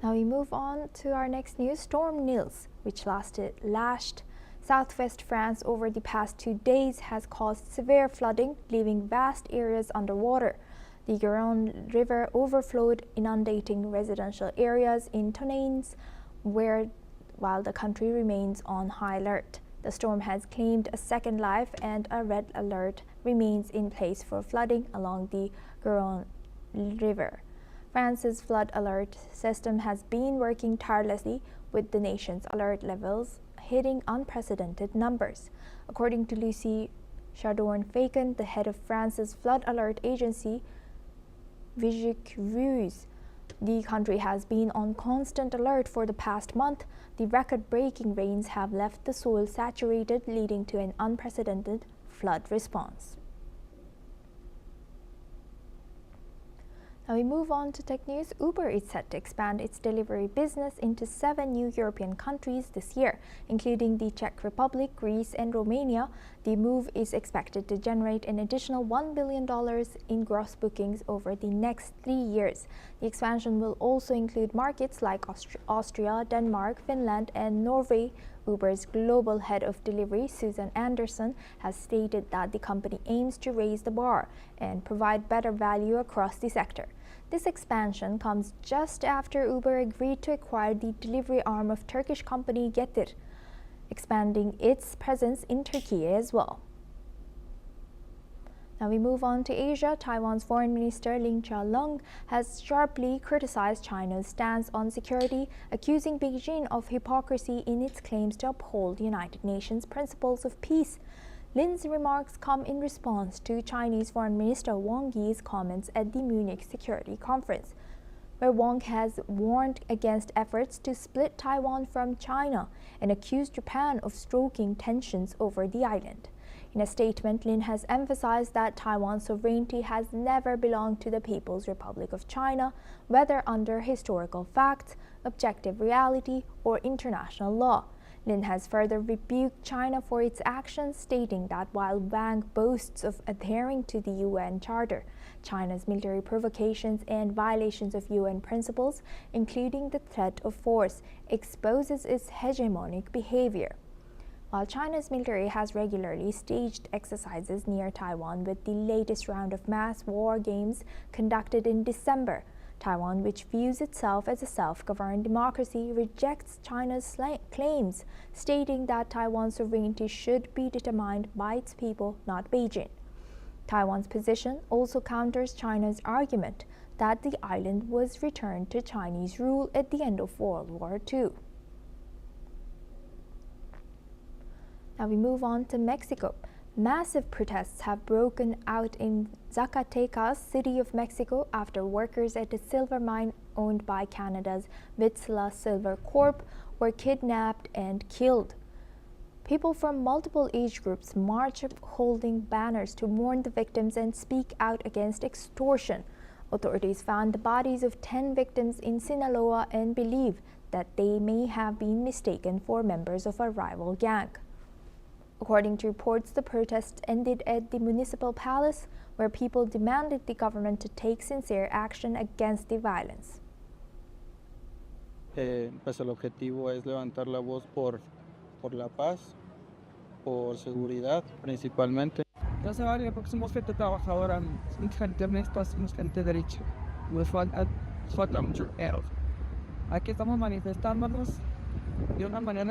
Now we move on to our next news. Storm Nils, which lashed southwest France over the past 2 days, has caused severe flooding, leaving vast areas underwater. The Garonne River overflowed, inundating residential areas in Tonneins, while the country remains on high alert. The storm has claimed a second life, and a red alert remains in place for flooding along the Garonne River. France's flood alert system has been working tirelessly, with the nation's alert levels hitting unprecedented numbers. According to Lucie Chadourne-Facon, the head of France's flood alert agency, NewsX, the country has been on constant alert for the past month. The record-breaking rains have left the soil saturated, leading to an unprecedented flood response. Now we move on to tech news. Uber is set to expand its delivery business into 7 new European countries this year, including the Czech Republic, Greece, and Romania. The move is expected to generate an additional $1 billion in gross bookings over the next 3 years. The expansion will also include markets like Austria, Denmark, Finland, and Norway. Uber's global head of delivery, Susan Anderson, has stated that the company aims to raise the bar and provide better value across the sector. This expansion comes just after Uber agreed to acquire the delivery arm of Turkish company Getir, expanding its presence in Turkey as well. Now we move on to Asia. Taiwan's Foreign Minister Ling Chia-lung has sharply criticized China's stance on security, accusing Beijing of hypocrisy in its claims to uphold United Nations principles of peace. Lin's remarks come in response to Chinese Foreign Minister Wang Yi's comments at the Munich Security Conference, where Wang has warned against efforts to split Taiwan from China and accused Japan of stoking tensions over the island. In a statement, Lin has emphasized that Taiwan's sovereignty has never belonged to the People's Republic of China, whether under historical facts, objective reality, or international law. Lin has further rebuked China for its actions, stating that while Wang boasts of adhering to the UN Charter, China's military provocations and violations of UN principles, including the threat of force, exposes its hegemonic behavior. While China's military has regularly staged exercises near Taiwan, with the latest round of mass war games conducted in December, Taiwan, which views itself as a self-governed democracy, rejects China's claims, stating that Taiwan's sovereignty should be determined by its people, not Beijing. Taiwan's position also counters China's argument that the island was returned to Chinese rule at the end of World War II. Now we move on to Mexico. Massive protests have broken out in Zacatecas, City of Mexico, after workers at a silver mine owned by Canada's Vizsla Silver Corp were kidnapped and killed. People from multiple age groups marched, holding banners to mourn the victims and speak out against extortion. Authorities found the bodies of 10 victims in Sinaloa and believe that they may have been mistaken for members of a rival gang. According to reports, the protests ended at the municipal palace, where people demanded the government to take sincere action against the violence. Pues el objetivo es levantar la voz por la paz, por seguridad principalmente. Ya se vale porque somos gente trabajadora, somos gente honesta, somos gente derecha. Nos falta mucho. Aquí estamos manifestándonos de una manera